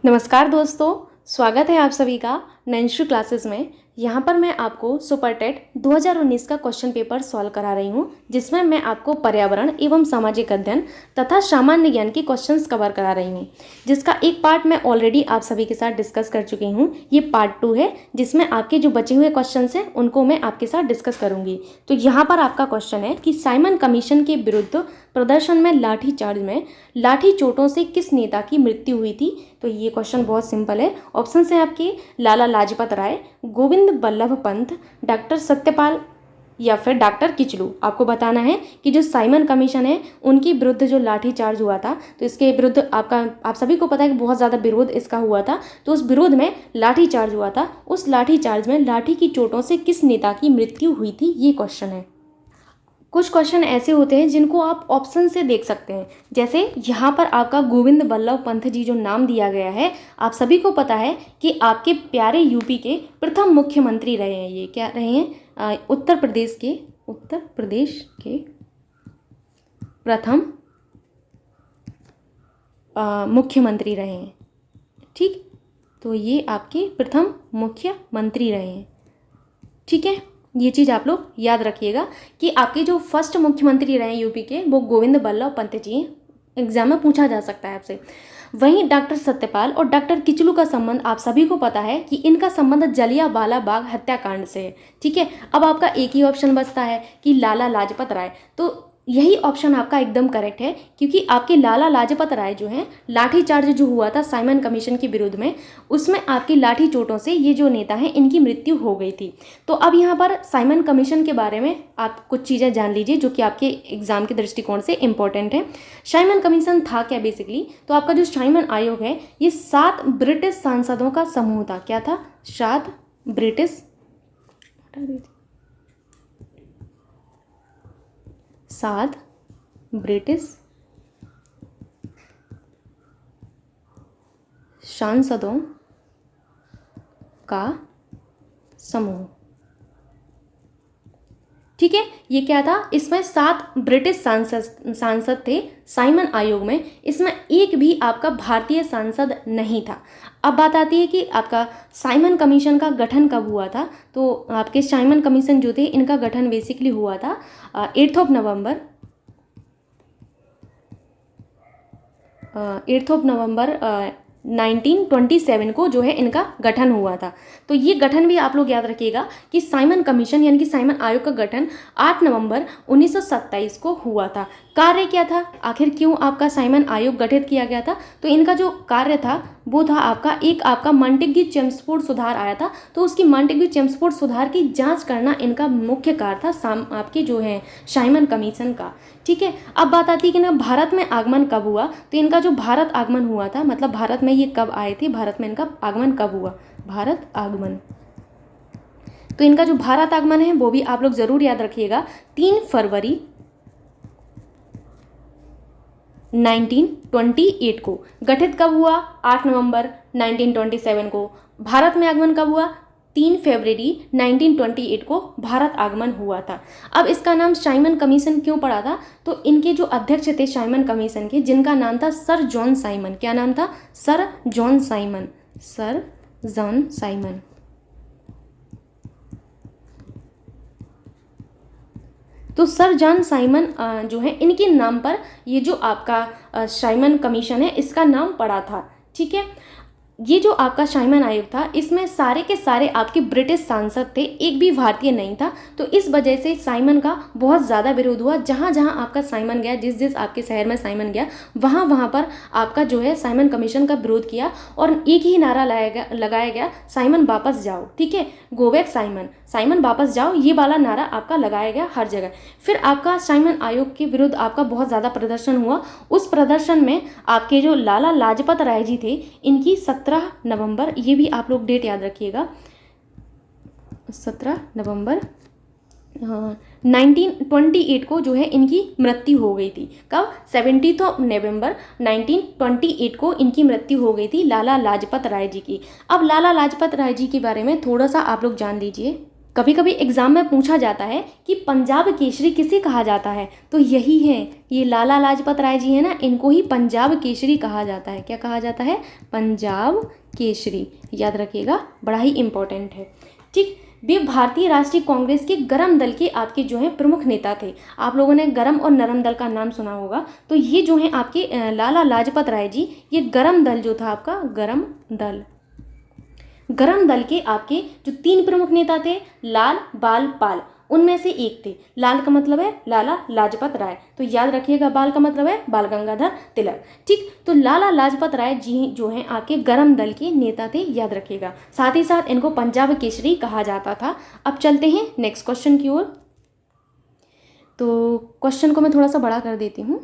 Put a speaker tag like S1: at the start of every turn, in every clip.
S1: नमस्कार दोस्तों, स्वागत है आप सभी का नैंशु क्लासेस में। यहाँ पर मैं आपको सुपर टेट 2019 का क्वेश्चन पेपर सॉल्व करा रही हूँ, जिसमें मैं आपको पर्यावरण एवं सामाजिक अध्ययन तथा सामान्य ज्ञान के क्वेश्चंस कवर करा रही हूँ, जिसका एक पार्ट मैं ऑलरेडी आप सभी के साथ डिस्कस कर चुकी हूँ। ये पार्ट 2 है, जिसमें आपके जो बचे हुए क्वेश्चंस हैं उनको मैं आपके साथ डिस्कस करूँगी। तो यहाँ पर आपका क्वेश्चन है कि साइमन कमीशन के विरुद्ध प्रदर्शन में लाठीचार्ज में लाठी चोटों से किस नेता की मृत्यु हुई थी। तो ये क्वेश्चन बहुत सिंपल है। ऑप्शन है आपके लाला लाजपत राय, गोविंद बल्लभ पंत, डॉक्टर सत्यपाल या फिर डॉक्टर किचलू। आपको बताना है कि जो साइमन कमीशन है उनके विरुद्ध जो लाठीचार्ज हुआ था, तो इसके विरुद्ध आप सभी को पता है कि बहुत ज़्यादा विरोध इसका हुआ था। तो उस विरोध में लाठीचार्ज हुआ था, उस लाठीचार्ज में लाठी की चोटों से किस नेता की मृत्यु हुई थी, ये क्वेश्चन है। कुछ क्वेश्चन ऐसे होते हैं जिनको आप ऑप्शन से देख सकते हैं, जैसे यहाँ पर आपका गोविंद बल्लभ पंत जी जो नाम दिया गया है, आप सभी को पता है कि आपके प्यारे यूपी के प्रथम मुख्यमंत्री रहे हैं। ये क्या रहे हैं? उत्तर प्रदेश के प्रथम मुख्यमंत्री रहे हैं। ठीक, तो ये आपके प्रथम मुख्यमंत्री रहे हैं। ठीक है, ये चीज़ आप लोग याद रखिएगा कि आपके जो फर्स्ट मुख्यमंत्री रहे यूपी के वो गोविंद बल्लभ पंत जी। एग्जाम में पूछा जा सकता है आपसे। वहीं डॉक्टर सत्यपाल और डॉक्टर किचलू का संबंध आप सभी को पता है कि इनका संबंध जलियांवाला बाग हत्याकांड से है। ठीक है, अब आपका एक ही ऑप्शन बचता है कि लाला लाजपत राय। तो यही ऑप्शन आपका एकदम करेक्ट है, क्योंकि आपके लाला लाजपत राय जो हैं, लाठीचार्ज जो हुआ था साइमन कमीशन के विरुद्ध में, उसमें आपकी लाठी चोटों से ये जो नेता हैं इनकी मृत्यु हो गई थी। तो अब यहाँ पर साइमन कमीशन के बारे में आप कुछ चीज़ें जान लीजिए जो कि आपके एग्जाम के दृष्टिकोण से इंपॉर्टेंट है। साइमन कमीशन था क्या बेसिकली? तो आपका जो साइमन आयोग है ये 7 ब्रिटिश सांसदों का समूह था। क्या था? 7 ब्रिटिश सांसदों का समूह। ठीक है, ये क्या था? इसमें 7 ब्रिटिश सांसद थे साइमन आयोग में। इसमें एक भी आपका भारतीय सांसद नहीं था। अब बात आती है कि आपका साइमन कमीशन का गठन कब हुआ था। तो आपके साइमन कमीशन जो थे इनका गठन बेसिकली हुआ था 8 नवंबर 1927 को जो है इनका गठन हुआ था। तो ये गठन भी आप लोग याद रखिएगा कि साइमन कमीशन यानी कि साइमन आयोग का गठन 8 नवंबर 1927 को हुआ था। कार्य क्या था? आखिर क्यों आपका साइमन आयोग गठित किया गया था? तो इनका जो कार्य था वो था आपका मॉन्टेग्यू चेम्सफोर्ड सुधार आया था। तो उसकी मॉन्टेग्यू चेम्सफोर्ड सुधार की जांच करना इनका मुख्य कार्य था आपके जो है साइमन कमीशन का। ठीक है, अब बात आती है कि ना भारत में आगमन कब हुआ। तो इनका जो भारत आगमन हुआ था, मतलब भारत में ये कब आए थे, भारत में इनका आगमन कब हुआ, भारत आगमन। तो इनका जो भारत आगमन है वो भी आप लोग जरूर याद रखिएगा, 3 फरवरी 1928 को। गठित कब हुआ? 8 नवंबर 1927 को। भारत में आगमन कब हुआ? 3 फरवरी 1928 को भारत आगमन हुआ था। अब इसका नाम साइमन कमीशन क्यों पड़ा था? तो इनके जो अध्यक्ष थे साइमन कमीशन के, जिनका नाम था सर जॉन साइमन। क्या नाम था? Sir John Simon. Sir John Simon. तो सर जॉन साइमन जो है इनके नाम पर ये जो आपका साइमन कमीशन है इसका नाम पड़ा था। ठीक है, ये जो आपका साइमन आयोग था इसमें सारे के सारे आपके ब्रिटिश सांसद थे, एक भी भारतीय नहीं था। तो इस वजह से साइमन का बहुत ज़्यादा विरोध हुआ। जहाँ जहाँ आपका साइमन गया, जिस जिस आपके शहर में साइमन गया, वहाँ वहाँ पर आपका जो है साइमन कमीशन का विरोध किया और एक ही नारा लगाया गया, साइमन वापस जाओ। ठीक है, गो बैक साइमन, साइमन वापस जाओ, ये वाला नारा आपका लगाया गया हर जगह। फिर आपका साइमन आयोग के विरुद्ध आपका बहुत ज़्यादा प्रदर्शन हुआ। उस प्रदर्शन में आपके जो लाला लाजपत राय जी थे, इनकी 17 नवंबर, ये भी आप लोग डेट याद रखिएगा, 17 नवंबर 1928 को जो है इनकी मृत्यु हो गई थी। कब? 17 नवंबर 1928 को इनकी मृत्यु हो गई थी लाला लाजपत राय जी की। अब लाला लाजपत राय जी के बारे में थोड़ा सा आप लोग जान लीजिए। कभी कभी एग्जाम में पूछा जाता है कि पंजाब केसरी किसे कहा जाता है, तो यही है, ये लाला लाजपत राय जी है ना, इनको ही पंजाब केसरी कहा जाता है। क्या कहा जाता है? पंजाब केसरी। याद रखिएगा, बड़ा ही इंपॉर्टेंट है। ठीक, वे भारतीय राष्ट्रीय कांग्रेस के गरम दल के आपके जो है प्रमुख नेता थे। आप लोगों ने गरम और नरम दल का नाम सुना होगा, तो ये जो है आपके लाला लाजपत राय जी, ये गरम दल जो था आपका, गरम दल के आपके जो 3 प्रमुख नेता थे, लाल, बाल, पाल, उनमें से एक थे। लाल का मतलब है लाला लाजपत राय, तो याद रखिएगा, बाल का मतलब है बाल गंगाधर तिलक। ठीक, तो लाला लाजपत राय जी जो हैं आपके गरम दल के नेता थे, याद रखिएगा। साथ ही साथ इनको पंजाब केसरी कहा जाता था। अब चलते हैं नेक्स्ट क्वेश्चन की ओर। तो क्वेश्चन को मैं थोड़ा सा बड़ा कर देती हूँ।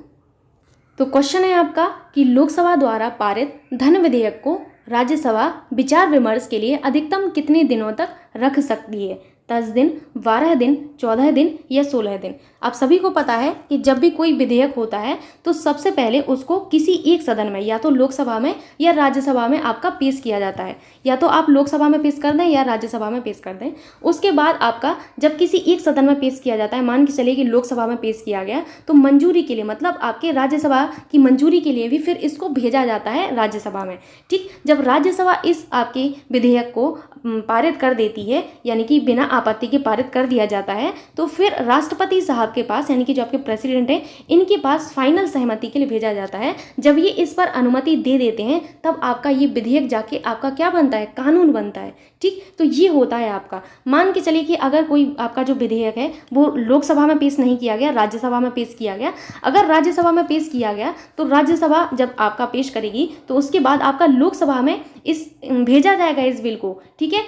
S1: तो क्वेश्चन है आपका कि लोकसभा द्वारा पारित धन विधेयक को राज्यसभा विचार विमर्श के लिए अधिकतम कितने दिनों तक रख सकती है? 10 दिन, 12 दिन, 14 दिन या 16 दिन। आप सभी को पता है कि जब भी कोई विधेयक होता है तो सबसे पहले उसको किसी एक सदन में, या तो लोकसभा में या राज्यसभा में आपका पेश किया जाता है। या तो आप लोकसभा में पेश कर दें या राज्यसभा में पेश कर दें। उसके बाद आपका जब किसी एक सदन में पेश किया जाता है, मान के चलिए कि लोकसभा में पेश किया गया, तो मंजूरी के लिए, मतलब आपके राज्यसभा की मंजूरी के लिए भी फिर इसको भेजा जाता है राज्यसभा में। ठीक, जब राज्यसभा इस आपके विधेयक को पारित कर देती है, यानी कि बिना आपत्ति के पारित कर दिया जाता है, तो फिर राष्ट्रपति साहब के पास, यानी कि जो आपके प्रेसिडेंट हैं, इनके पास फाइनल सहमति के लिए भेजा जाता है। जब ये इस पर अनुमति दे देते हैं, तब आपका ये विधेयक जाके आपका क्या बनता है? कानून बनता है। ठीक, तो ये होता है आपका। मान के चलिए कि अगर कोई आपका जो विधेयक है वो लोकसभा में पेश नहीं किया गया, राज्यसभा में पेश किया गया। अगर राज्यसभा में पेश किया गया तो राज्यसभा जब आपका पेश करेगी, तो उसके बाद आपका लोकसभा में इस भेजा जाएगा इस बिल को। ठीक है,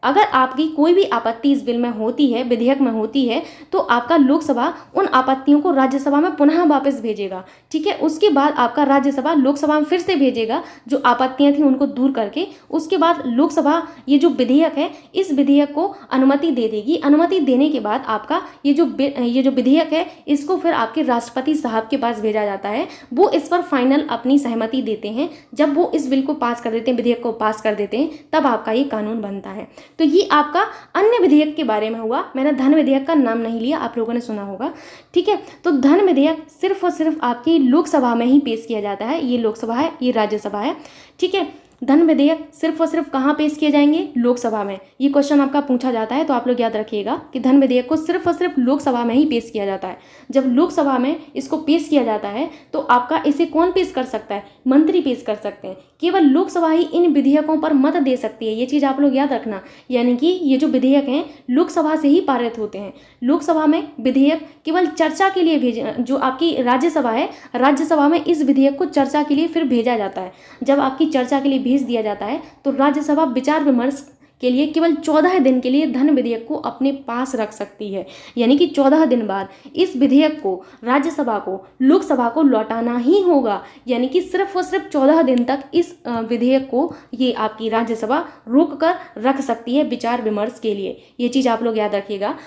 S1: अगर आपकी कोई भी आपत्ति इस बिल में होती है, विधेयक में होती है, तो आपका लोकसभा उन आपत्तियों को राज्यसभा में पुनः वापस भेजेगा। ठीक है, उसके बाद आपका राज्यसभा लोकसभा में फिर से भेजेगा, जो आपत्तियां थी उनको दूर करके। उसके बाद लोकसभा ये जो विधेयक है, इस विधेयक को अनुमति दे देगी। अनुमति देने के बाद आपका ये जो विधेयक है, इसको फिर आपके राष्ट्रपति साहब के पास भेजा जाता है। वो इस पर फाइनल अपनी सहमति देते हैं। जब वो इस बिल को पास कर देते हैं, विधेयक को पास कर देते हैं, तब आपका ये कानून बनता है। तो ये आपका अन्य विधेयक के बारे में हुआ। मैंने धन विधेयक का नाम नहीं लिया, आप लोगों ने सुना होगा। ठीक है, तो धन विधेयक सिर्फ और सिर्फ आपकी लोकसभा में ही पेश किया जाता है। ये लोकसभा है, ये राज्यसभा है। ठीक है, धन विधेयक सिर्फ और सिर्फ कहाँ पेश किए जाएंगे? लोकसभा में। ये क्वेश्चन आपका पूछा जाता है, तो आप लोग याद रखिएगा कि धन विधेयक को सिर्फ और सिर्फ लोकसभा में ही पेश किया जाता है। जब लोकसभा में इसको पेश किया जाता है, तो आपका इसे कौन पेश कर सकता है? मंत्री पेश कर सकते हैं। केवल लोकसभा ही इन विधेयकों पर मत दे सकती है, ये चीज़ आप लोग याद रखना। यानी कि ये जो विधेयक हैं, लोकसभा से ही पारित होते हैं। लोकसभा में विधेयक केवल चर्चा के लिए भेज, जो आपकी राज्यसभा है, राज्यसभा में इस विधेयक को चर्चा के लिए फिर भेजा जाता है। जब आपकी चर्चा के लिए भेज दिया जाता है, तो राज्यसभा विचार विमर्श के लिए केवल 14 दिन के लिए धन विधेयक को अपने पास रख सकती है। यानी कि 14 दिन बाद इस विधेयक को राज्यसभा को लोकसभा को लौटाना ही होगा। यानी कि सिर्फ और सिर्फ 14 दिन तक इस विधेयक को ये आपकी राज्यसभा रोक कर रख सकती है विचार विमर्श के लिए। ये चीज़ आप लोग याद रखिएगा।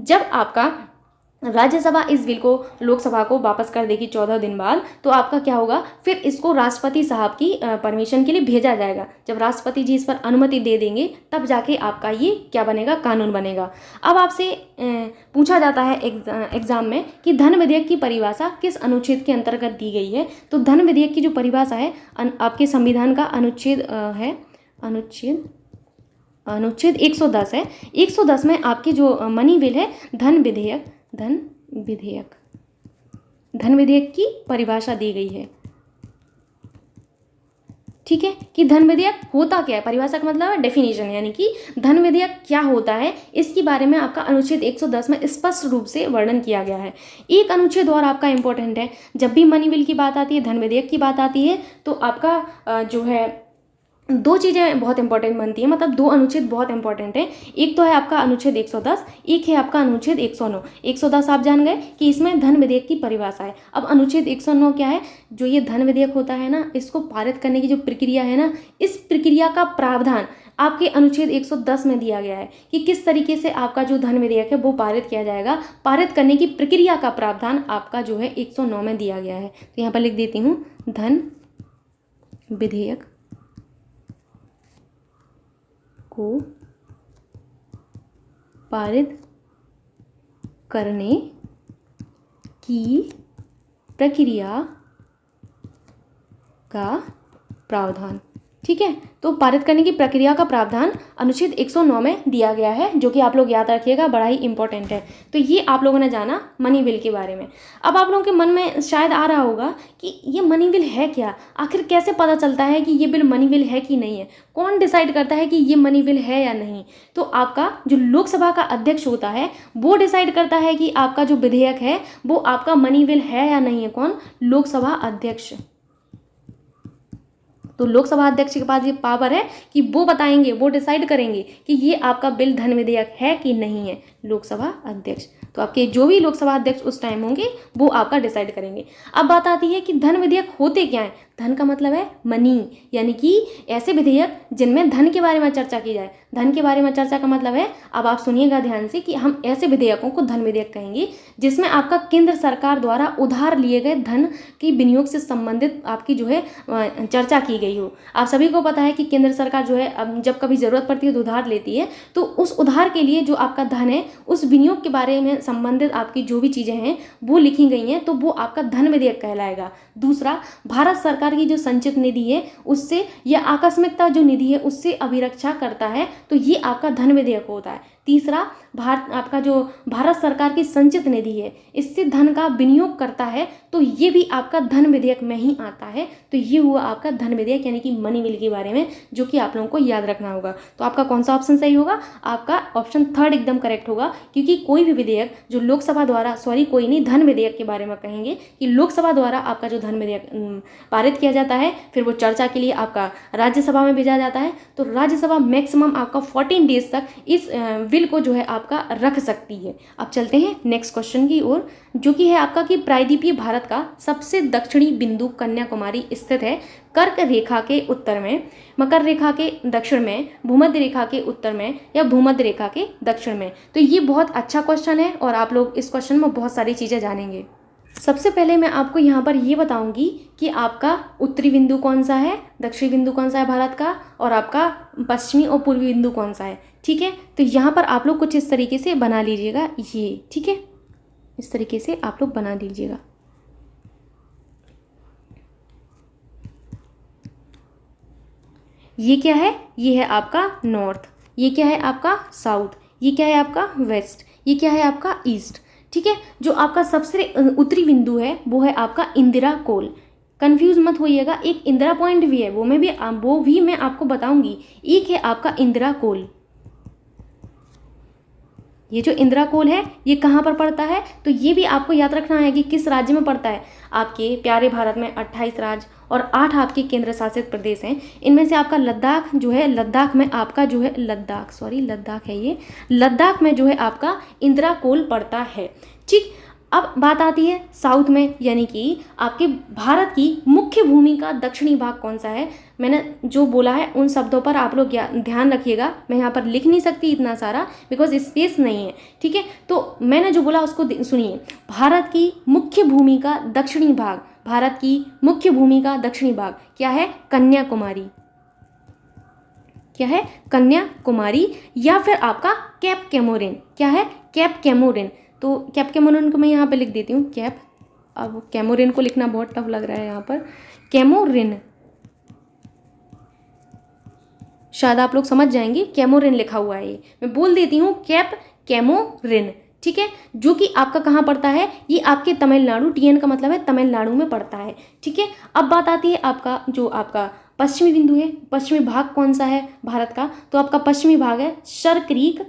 S1: जब आपका राज्यसभा इस बिल को लोकसभा को वापस कर देगी 14 दिन बाद, तो आपका क्या होगा? फिर इसको राष्ट्रपति साहब की परमिशन के लिए भेजा जाएगा। जब राष्ट्रपति जी इस पर अनुमति दे देंगे, तब जाके आपका ये क्या बनेगा? कानून बनेगा। अब आपसे पूछा जाता है एग्जाम में कि धन विधेयक की परिभाषा किस अनुच्छेद के अंतर्गत दी गई है? तो धन विधेयक की जो परिभाषा है आपके संविधान का अनुच्छेद है अनुच्छेद 110 है। 110 में आपकी जो मनी बिल है, धन विधेयक की परिभाषा दी गई है। ठीक है, कि धन विधेयक होता क्या है? परिभाषा का मतलब है डेफिनेशन, यानी कि धन विधेयक क्या होता है, इसके बारे में आपका अनुच्छेद 110 में स्पष्ट रूप से वर्णन किया गया है। एक अनुच्छेद और आपका इंपॉर्टेंट है। जब भी मनी बिल की बात आती है, धन विधेयक की बात आती है, तो आपका जो है 2 चीज़ें बहुत इंपॉर्टेंट बनती हैं, मतलब 2 अनुच्छेद बहुत इंपॉर्टेंट हैं। एक तो है आपका अनुच्छेद 110, एक है आपका अनुच्छेद 109। 110 आप जान गए कि इसमें धन विधेयक की परिभाषा है। अब अनुच्छेद 109 क्या है? जो ये धन विधेयक होता है ना, इसको पारित करने की जो प्रक्रिया है ना, इस प्रक्रिया का प्रावधान आपके अनुच्छेद 110 में दिया गया है कि किस तरीके से आपका जो धन विधेयक है वो पारित किया जाएगा। पारित करने की प्रक्रिया का प्रावधान आपका जो है 109 में दिया गया है। तो यहाँ पर लिख देती हूँ, धन विधेयक को पारित करने की प्रक्रिया का प्रावधान। ठीक है, तो पारित करने की प्रक्रिया का प्रावधान अनुच्छेद 109 में दिया गया है, जो कि आप लोग याद रखिएगा, बड़ा ही इंपॉर्टेंट है। तो ये आप लोगों ने जाना मनी बिल के बारे में। अब आप लोगों के मन में शायद आ रहा होगा कि ये मनी बिल है क्या, आखिर कैसे पता चलता है कि ये बिल मनी बिल है कि नहीं है, कौन डिसाइड करता है कि ये मनी बिल है या नहीं। तो आपका जो लोकसभा का अध्यक्ष होता है वो डिसाइड करता है कि आपका जो विधेयक है वो आपका मनी बिल है या नहीं है। कौन? लोकसभा अध्यक्ष। तो लोकसभा अध्यक्ष के पास ये पावर है कि वो बताएंगे, वो डिसाइड करेंगे कि ये आपका बिल धन विधेयक है कि नहीं है, लोकसभा अध्यक्ष। तो आपके जो भी लोकसभा अध्यक्ष उस टाइम होंगे वो आपका डिसाइड करेंगे। अब बात आती है कि धन विधेयक होते क्या हैं। धन का मतलब है मनी, यानी कि ऐसे विधेयक जिनमें धन के बारे में चर्चा की जाए। धन के बारे में चर्चा का मतलब है, अब आप सुनिएगा ध्यान से, कि हम ऐसे विधेयकों को धन विधेयक कहेंगे जिसमें आपका केंद्र सरकार द्वारा उधार लिए गए धन की विनियोग से संबंधित आपकी जो है चर्चा की गई हो। आप सभी को पता है कि केंद्र सरकार जो है अब जब कभी जरूरत पड़ती है तो उधार लेती है, तो उस उधार के लिए जो आपका धन है उस विनियोग के बारे में संबंधित आपकी जो भी चीज़ें हैं वो लिखी गई हैं, तो वो आपका धन विधेयक कहलाएगा। दूसरा, भारत सरकार की जो संचित निधि है उससे या आकस्मिकता जो निधि है उससे अभिरक्षा करता है, तो ये आपका धन विधेयक होता है। तीसरा, आपका जो भारत सरकार की संचित निधि है इससे धन का विनियोग करता है, तो ये भी आपका धन विधेयक में ही आता है। तो ये हुआ आपका धन विधेयक, यानी कि मनी बिल के बारे में, जो कि आप लोगों को याद रखना होगा। तो आपका कौन सा ऑप्शन सही होगा? आपका ऑप्शन थर्ड एकदम करेक्ट होगा, क्योंकि कोई भी विधेयक जो लोकसभा द्वारा, कोई नहीं, धन विधेयक के बारे में कहेंगे कि लोकसभा द्वारा आपका जो धन विधेयक पारित किया जाता है, फिर वो चर्चा के लिए आपका राज्यसभा में भेजा जाता है। तो राज्यसभा मैक्सिमम आपका 14 डेज तक इस बिल को जो है आपका रख सकती है। अब चलते हैं नेक्स्ट क्वेश्चन की ओर, जो कि है आपका कि प्रायद्वीपीय भारत का सबसे दक्षिणी बिंदु कन्याकुमारी स्थित है। कर्क रेखा के उत्तर में, मकर रेखा के दक्षिण में, भूमध्य रेखा के उत्तर में या भूमध्य रेखा के दक्षिण में। तो ये बहुत अच्छा क्वेश्चन है और आप लोग इस क्वेश्चन में बहुत सारी चीज़ें जानेंगे। सबसे पहले मैं आपको यहाँ पर ये बताऊंगी कि आपका उत्तरी बिंदु कौन सा है, दक्षिणी बिंदु कौन सा है भारत का, और आपका पश्चिमी और पूर्वी बिंदु कौन सा है। ठीक है, तो यहाँ पर आप लोग कुछ इस तरीके से बना लीजिएगा ये। ठीक है, इस तरीके से आप लोग बना दीजिएगा। ये क्या है? ये है आपका नॉर्थ, ये क्या है आपका साउथ, ये क्या है आपका वेस्ट, ये क्या है आपका ईस्ट। ठीक है, जो आपका सबसे उत्तरी बिंदु है वो है आपका इंदिरा कोल। कंफ्यूज मत होइएगा, एक इंदिरा पॉइंट भी है, वो भी मैं आपको बताऊंगी। एक है आपका इंदिरा कोल। ये जो इंदिरा कोल है ये कहाँ पर पड़ता है? तो ये भी आपको याद रखना है कि किस राज्य में पड़ता है। आपके प्यारे भारत में 28 राज्य और 8 आपके केंद्र शासित प्रदेश हैं। इनमें से आपका लद्दाख जो है, लद्दाख में आपका जो है लद्दाख है ये, लद्दाख में जो है आपका इंदिरा कोल पड़ता है। ठीक, अब बात आती है साउथ में, यानी कि आपके भारत की मुख्य भूमि का दक्षिणी भाग कौन सा है। मैंने जो बोला है उन शब्दों पर आप लोग ध्यान रखिएगा। मैं यहाँ पर लिख नहीं सकती इतना सारा, बिकॉज स्पेस नहीं है। ठीक है, तो मैंने जो बोला उसको सुनिए। भारत की मुख्य भूमि का दक्षिणी भाग, भारत की मुख्य भूमि का दक्षिणी भाग क्या है? कन्याकुमारी। क्या है? कन्याकुमारी। या फिर आपका कैप कैमोरिन। क्या है? Cap Comorin. तो कैप कैमोरिन को मैं यहाँ पे लिख देती हूँ, कैप। अब कैमोरिन को लिखना बहुत टफ लग रहा है यहाँ पर, कैमोरिन, शायद आप लोग समझ जाएंगे, कैमोरिन लिखा हुआ है। ये मैं बोल देती हूँ, कैप कैमोरिन। ठीक है, जो कि आपका कहाँ पड़ता है? ये आपके तमिलनाडु, टीएन का मतलब है तमिलनाडु में पड़ता है। ठीक है, अब बात आती है आपका जो आपका पश्चिमी बिंदु है, पश्चिमी भाग कौन सा है भारत का? तो आपका पश्चिमी भाग है सर क्रीक,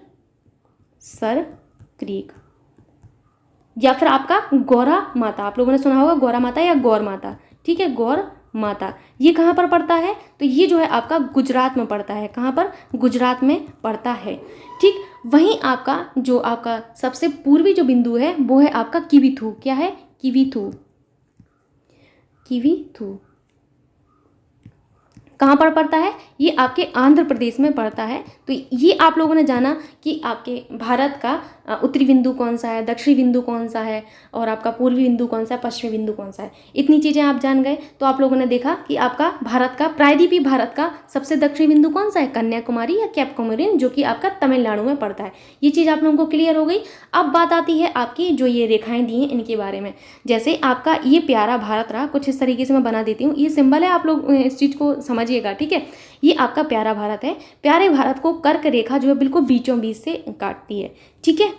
S1: या फिर आपका गौरा माता। आप लोगों ने सुना होगा गौरा माता या गौर माता। ठीक है, गौर माता। ये कहाँ पर पड़ता है? तो ये जो है आपका गुजरात में पड़ता है। कहाँ पर? गुजरात में पड़ता है। ठीक, वहीं आपका जो आपका सबसे पूर्वी जो बिंदु है वो है आपका किवीथू। क्या है? किवीथू। कहाँ पर पड़ता है? ये आपके आंध्र प्रदेश में पड़ता है। तो ये आप लोगों ने जाना कि आपके भारत का उत्तरी बिंदु कौन सा है, दक्षिणी बिंदु कौन सा है, और आपका पूर्वी बिंदु कौन सा है, पश्चिमी बिंदु कौन सा है। इतनी चीज़ें आप जान गए तो आप लोगों ने देखा कि आपका भारत का प्रायद्वीपीय भारत का सबसे दक्षिणी बिंदु कौन सा है, कन्याकुमारी या कैप कोमोरिन, जो कि आपका तमिलनाडु में पड़ता है। ये चीज़ आप लोगों को क्लियर हो गई। अब बात आती है आपकी जो ये रेखाएं दी हैं इनके बारे में। जैसे आपका ये प्यारा भारत रहा, कुछ इस तरीके से मैं बना देती हूँ, ये सिंबल है, आप लोग इस चीज़ को समझिएगा, ठीक है। ये आपका प्यारा भारत है। प्यारे भारत को कर्क रेखा जो है बिल्कुल बीचों बीच से काटती है, ठीक है।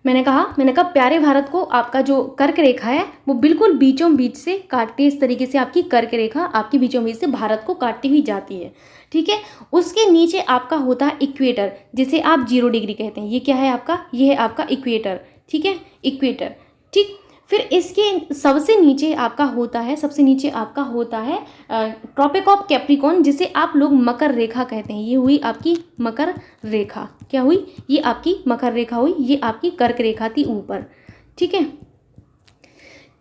S1: मैंने कहा प्यारे भारत को आपका जो कर्क रेखा है वो बिल्कुल बीचों बीच से काटती है। इस तरीके से आपकी कर्क रेखा आपकी बीचों बीच से भारत को काटती हुई जाती है, ठीक है। उसके नीचे आपका होता है इक्वेटर, जिसे आप 0 डिग्री कहते हैं। ये क्या है आपका, ये है आपका इक्वेटर, ठीक है, इक्वेटर, ठीक। फिर इसके सबसे नीचे आपका होता है, ट्रॉपिक ऑफ कैप्रिकॉर्न, जिसे आप लोग मकर रेखा कहते हैं। ये हुई आपकी मकर रेखा। क्या हुई, ये आपकी मकर रेखा हुई, ये आपकी कर्क रेखा थी ऊपर, ठीक है,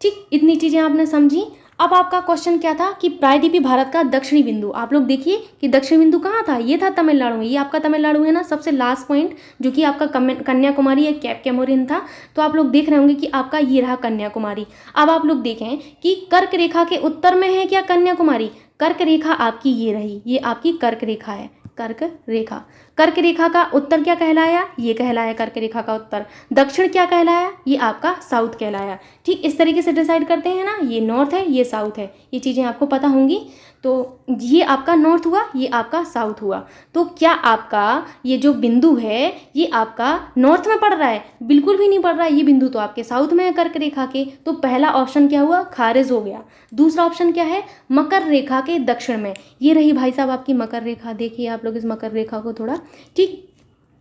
S1: ठीक। इतनी चीज़ें आपने समझी। अब आपका क्वेश्चन क्या था कि प्रायद्वीपीय भारत का दक्षिणी बिंदु, आप लोग देखिए कि दक्षिणी बिंदु कहाँ था, ये था तमिलनाडु में। ये आपका तमिलनाडु है ना, सबसे लास्ट पॉइंट, जो कि आपका कन्याकुमारी या कैप कोमोरिन था। तो आप लोग देख रहे होंगे कि आपका ये रहा कन्याकुमारी। अब आप लोग देखें कि कर्क रेखा के उत्तर में है क्या कन्याकुमारी, कर्क रेखा आपकी ये रही, ये आपकी कर्क रेखा है, कर्क रेखा। कर्क रेखा का उत्तर क्या कहलाया, ये कहलाया कर्क रेखा का उत्तर। दक्षिण क्या कहलाया, ये आपका साउथ कहलाया, ठीक। इस तरीके से डिसाइड करते हैं ना, ये नॉर्थ है, ये साउथ है, ये चीज़ें आपको पता होंगी। तो ये आपका नॉर्थ हुआ, ये आपका साउथ हुआ। तो क्या आपका ये जो बिंदु है ये आपका नॉर्थ में पड़ रहा है, बिल्कुल भी नहीं पड़ रहा है। ये बिंदु तो आपके साउथ में है कर्क रेखा के। तो पहला ऑप्शन क्या हुआ, खारिज हो गया। दूसरा ऑप्शन क्या है, मकर रेखा के दक्षिण में। ये रही भाई साहब आपकी मकर रेखा। देखिए आप लोग इस मकर रेखा को थोड़ा, ठीक।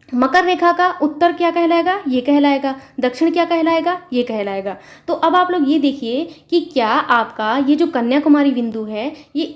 S1: मकर रेखा का उत्तर क्या कहलाएगा, ये कहलाएगा। दक्षिण क्या कहलाएगा, ये कहलाएगा। तो अब आप लोग ये देखिए कि क्या आपका ये जो कन्याकुमारी बिंदु है ये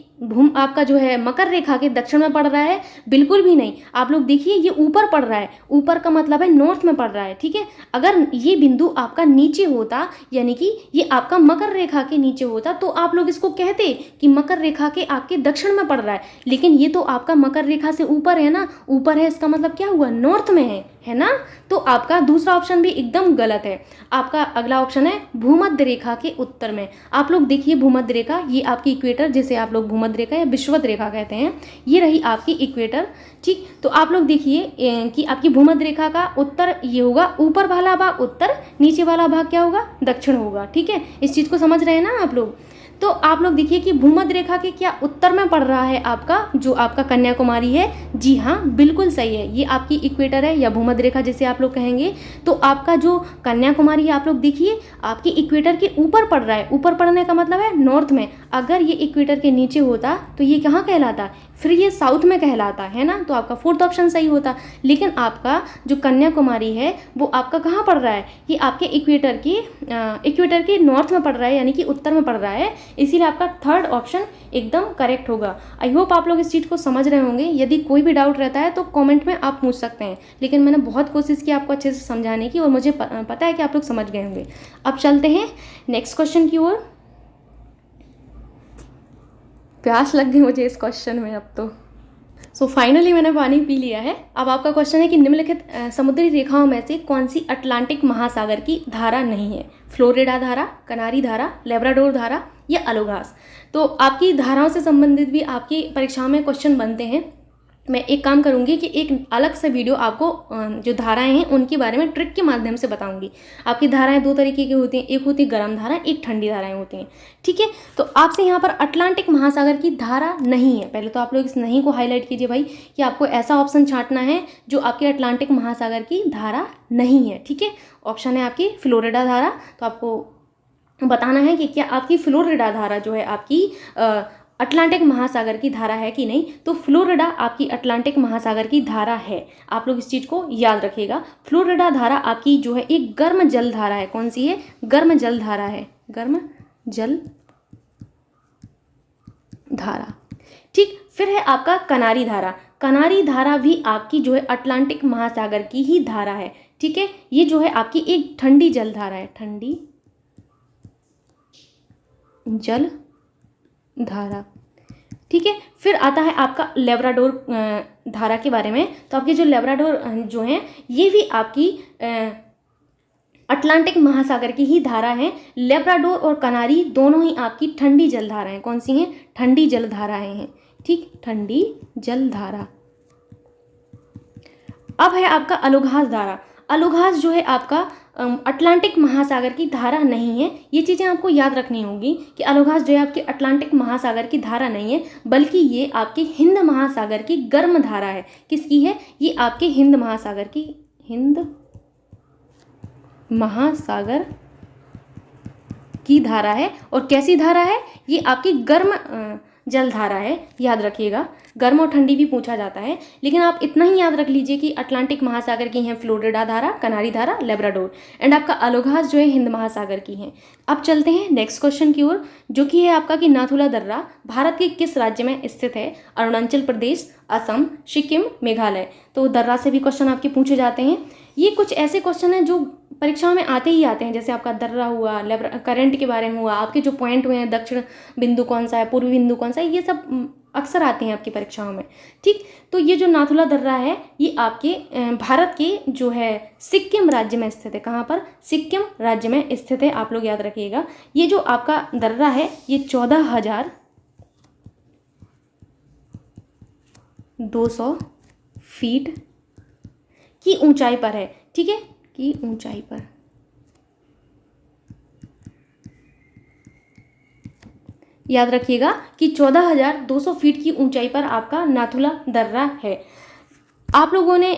S1: आपका जो है मकर रेखा के दक्षिण में पड़ रहा है, बिल्कुल भी नहीं। आप लोग देखिए ये ऊपर पड़ रहा है, ऊपर का मतलब है नॉर्थ में पड़ रहा है, ठीक है। अगर ये बिंदु आपका नीचे होता, यानी कि ये आपका मकर रेखा के नीचे होता, तो आप लोग इसको कहते कि मकर रेखा के आपके दक्षिण में पड़ रहा है। लेकिन ये तो आपका मकर रेखा से ऊपर है ना, ऊपर है, इसका मतलब क्या हुआ, नॉर्थ में है ना। तो आपका दूसरा ऑप्शन भी एकदम गलत है। आपका अगला ऑप्शन है भूमध्य रेखा के उत्तर में। आप लोग देखिए भूमध्य रेखा, ये आपकी इक्वेटर, जिसे आप लोग भूमध्य रेखा या विषुवत रेखा कहते हैं, ये रही आपकी इक्वेटर, ठीक। तो आप लोग देखिए कि आपकी भूमध्य रेखा का उत्तर ये होगा, ऊपर वाला भाग उत्तर, नीचे वाला भाग क्या होगा, दक्षिण होगा, ठीक है। इस चीज़ को समझ रहे हैं ना आप लोग। तो आप लोग देखिए कि भूमध्य रेखा के क्या उत्तर में पड़ रहा है आपका जो आपका कन्याकुमारी है। जी हाँ, बिल्कुल सही है, ये आपकी इक्वेटर है या भूमध्य रेखा जिसे आप लोग कहेंगे। तो आपका जो कन्याकुमारी है आप लोग देखिए आपकी इक्वेटर के ऊपर पड़ रहा है। ऊपर पड़ने का मतलब है नॉर्थ में। अगर ये इक्वेटर के नीचे होता तो ये कहाँ कहलाता, फिर ये साउथ में कहलाता है ना। तो आपका फोर्थ ऑप्शन सही होता। लेकिन आपका जो कन्याकुमारी है वो आपका कहाँ पड़ रहा है, ये आपके इक्वेटर के नॉर्थ में पड़ रहा है, यानी कि उत्तर में पड़ रहा है। इसीलिए आपका थर्ड ऑप्शन एकदम करेक्ट होगा। आई होप आप लोग इस चीज़ को समझ रहे होंगे। यदि कोई भी डाउट रहता है तो कमेंट में आप पूछ सकते हैं, लेकिन मैंने बहुत कोशिश की आपको अच्छे से समझाने की और मुझे पता है कि आप लोग समझ गए होंगे। अब चलते हैं नेक्स्ट क्वेश्चन की ओर। प्यास लग गई मुझे इस क्वेश्चन में अब तो। सो फाइनली मैंने पानी पी लिया है। अब आपका क्वेश्चन है कि निम्नलिखित समुद्री रेखाओं में से कौन सी अटलांटिक महासागर की धारा नहीं है। फ्लोरिडा धारा, कनारी धारा, लेब्राडोर धारा या अलोगास। तो आपकी धाराओं से संबंधित भी आपकी परीक्षाओं में क्वेश्चन बनते हैं। मैं एक काम करूंगी कि एक अलग से वीडियो आपको जो धाराएं हैं उनके बारे में ट्रिक के माध्यम से बताऊंगी। आपकी धाराएं दो तरीके की होती हैं, एक होती है गर्म धारा, एक ठंडी धाराएं होती हैं, ठीक है। तो आपसे यहाँ पर अटलांटिक महासागर की धारा नहीं है। पहले तो आप लोग इस नहीं को हाईलाइट कीजिए भाई कि आपको ऐसा ऑप्शन छांटना है जो आपके अटलांटिक महासागर की धारा नहीं है, ठीक है। ऑप्शन है आपकी फ्लोरिडा धारा। तो आपको बताना है कि क्या आपकी फ्लोरिडा धारा जो है आपकी अटलांटिक महासागर की धारा है कि नहीं। तो फ्लोरिडा आपकी अटलांटिक महासागर की धारा है। आप लोग इस चीज़ को याद रखिएगा। फ्लोरिडा धारा आपकी जो है एक गर्म जल धारा है। कौन सी है, गर्म जल धारा है, गर्म जल धारा, ठीक। फिर है आपका कनारी धारा। कनारी धारा भी आपकी जो है अटलांटिक महासागर की ही धारा है, ठीक है। ये जो है आपकी एक ठंडी जल धारा है, ठंडी जल धारा, ठीक है। फिर आता है आपका लेब्राडोर धारा के बारे में। तो आपके जो लेब्राडोर जो हैं ये भी आपकी अटलांटिक महासागर की ही धारा है। लेब्राडोर और कनारी दोनों ही आपकी ठंडी जलधाराएं कौन सी हैं? ठंडी जलधाराएं हैं, ठीक, ठंडी जलधारा। अब है आपका अलुगाज धारा। अलुगाज जो है आपका अटलांटिक महासागर की धारा नहीं है। ये चीज़ें आपको याद रखनी होगी कि अलुगाज जो है आपकी अटलांटिक महासागर की धारा नहीं है, बल्कि ये आपके हिंद महासागर की गर्म धारा है। किसकी है? ये आपके हिंद महासागर की, हिंद महासागर की धारा है। और कैसी धारा है? ये आपकी गर्म जल धारा है, याद रखिएगा। गर्म और ठंडी भी पूछा जाता है, लेकिन आप इतना ही याद रख लीजिए कि अटलांटिक महासागर की हैं फ्लोरिडा धारा, कनारी धारा, लेब्राडोर, एंड आपका अलुगाज जो है हिंद महासागर की हैं। अब चलते हैं नेक्स्ट क्वेश्चन की ओर, जो कि है आपका कि नाथुला दर्रा भारत के किस राज्य में स्थित है? अरुणाचल प्रदेश, असम, सिक्किम, मेघालय। तो दर्रा से भी क्वेश्चन आपके पूछे जाते हैं। ये कुछ ऐसे क्वेश्चन हैं जो परीक्षाओं में आते ही आते हैं, जैसे आपका दर्रा हुआ, करंट के बारे में हुआ, आपके जो पॉइंट हुए हैं दक्षिण बिंदु कौन सा है, पूर्वी बिंदु कौन सा है, ये सब अक्सर आते हैं आपकी परीक्षाओं में, ठीक। तो ये जो नाथुला दर्रा है ये आपके भारत के जो है सिक्किम राज्य में स्थित है। कहाँ पर? सिक्किम राज्य में स्थित है, आप लोग याद रखिएगा। ये जो आपका दर्रा है ये 14,200 फीट की ऊंचाई पर है, ठीक है, की ऊंचाई पर। याद रखिएगा कि 14,200 फीट की ऊंचाई पर आपका नाथुला दर्रा है। आप लोगों ने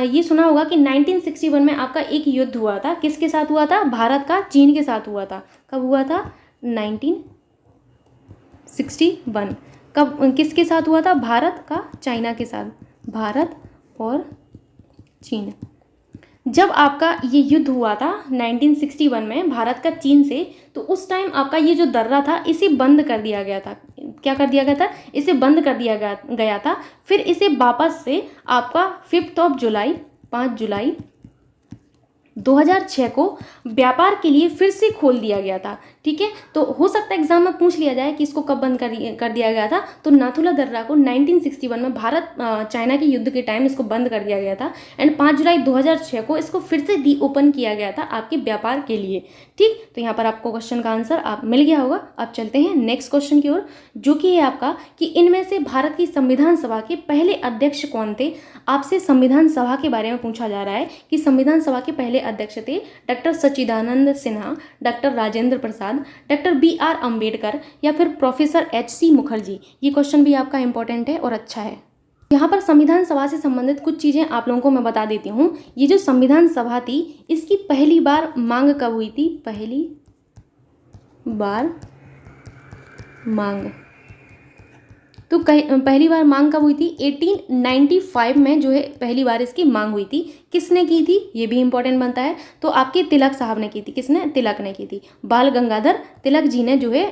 S1: ये सुना होगा कि 1961 में आपका एक युद्ध हुआ था। किसके साथ हुआ था? भारत का चीन के साथ हुआ था। कब हुआ था? 1961। कब, किसके साथ हुआ था? भारत का चाइना के साथ, भारत और चीन। जब आपका ये युद्ध हुआ था 1961 में भारत का चीन से, तो उस टाइम आपका ये जो दर्रा था इसे बंद कर दिया गया था। क्या कर दिया गया था? इसे बंद कर दिया गया था। फिर इसे वापस से आपका 5 जुलाई 2006 को व्यापार के लिए फिर से खोल दिया गया था, ठीक है। तो हो सकता है एग्जाम में पूछ लिया जाए कि इसको कब बंद कर दिया गया था। तो नाथुला दर्रा को 1961 में भारत चाइना के युद्ध के टाइम इसको बंद कर दिया गया था, एंड 5 जुलाई 2006 को इसको फिर से री ओपन किया गया था आपके व्यापार के लिए, ठीक। तो यहाँ पर आपको क्वेश्चन का आंसर आप मिल गया होगा। अब चलते हैं नेक्स्ट क्वेश्चन की ओर, जो कि है आपका कि इनमें से भारत की संविधान सभा के पहले अध्यक्ष कौन थे? आपसे संविधान सभा के बारे में पूछा जा रहा है कि संविधान सभा के पहले अध्यक्ष थे डॉक्टर सच्चिदानंद Sinha, doctor Rajendra Prasad, doctor BR Ambedkar या फिर प्रोफेसर HC मुखर्जी। ये क्वेश्चन भी आपका इंपॉर्टेंट है और अच्छा है। यहाँ पर संविधान सभा से संबंधित कुछ चीज़ें आप लोगों को मैं बता देती हूँ। ये जो संविधान सभा थी इसकी पहली बार मांग कब हुई थी? पहली बार मांग, तो पहली बार मांग कब हुई थी? 1895 में जो है पहली बार इसकी मांग हुई थी। किसने की थी? ये भी इंपॉर्टेंट बनता है। तो आपके तिलक साहब ने की थी। किसने? तिलक ने की थी। बाल गंगाधर तिलक जी ने जो है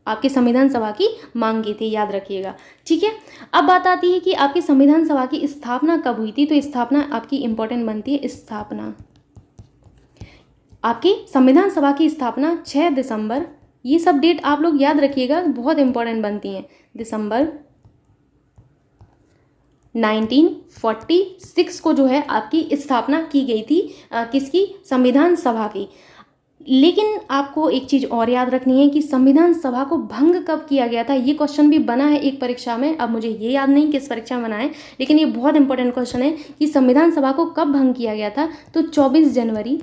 S1: आपकी संविधान सभा की मांग की थी, याद रखिएगा, ठीक है। अब बात आती है कि आपकी संविधान सभा की स्थापना कब हुई थी? तो स्थापना आपकी इंपॉर्टेंट बनती है। स्थापना, आपकी संविधान सभा की स्थापना 6 दिसंबर, ये सब डेट आप लोग याद रखिएगा, बहुत इंपॉर्टेंट बनती हैं। दिसंबर 1946 को जो है आपकी स्थापना की गई थी किसकी? संविधान सभा की। लेकिन आपको एक चीज़ और याद रखनी है कि संविधान सभा को भंग कब किया गया था। ये क्वेश्चन भी बना है एक परीक्षा में, अब मुझे ये याद नहीं किस परीक्षा में बना है, लेकिन ये बहुत इंपॉर्टेंट क्वेश्चन है कि संविधान सभा को कब भंग किया गया था। तो 24 जनवरी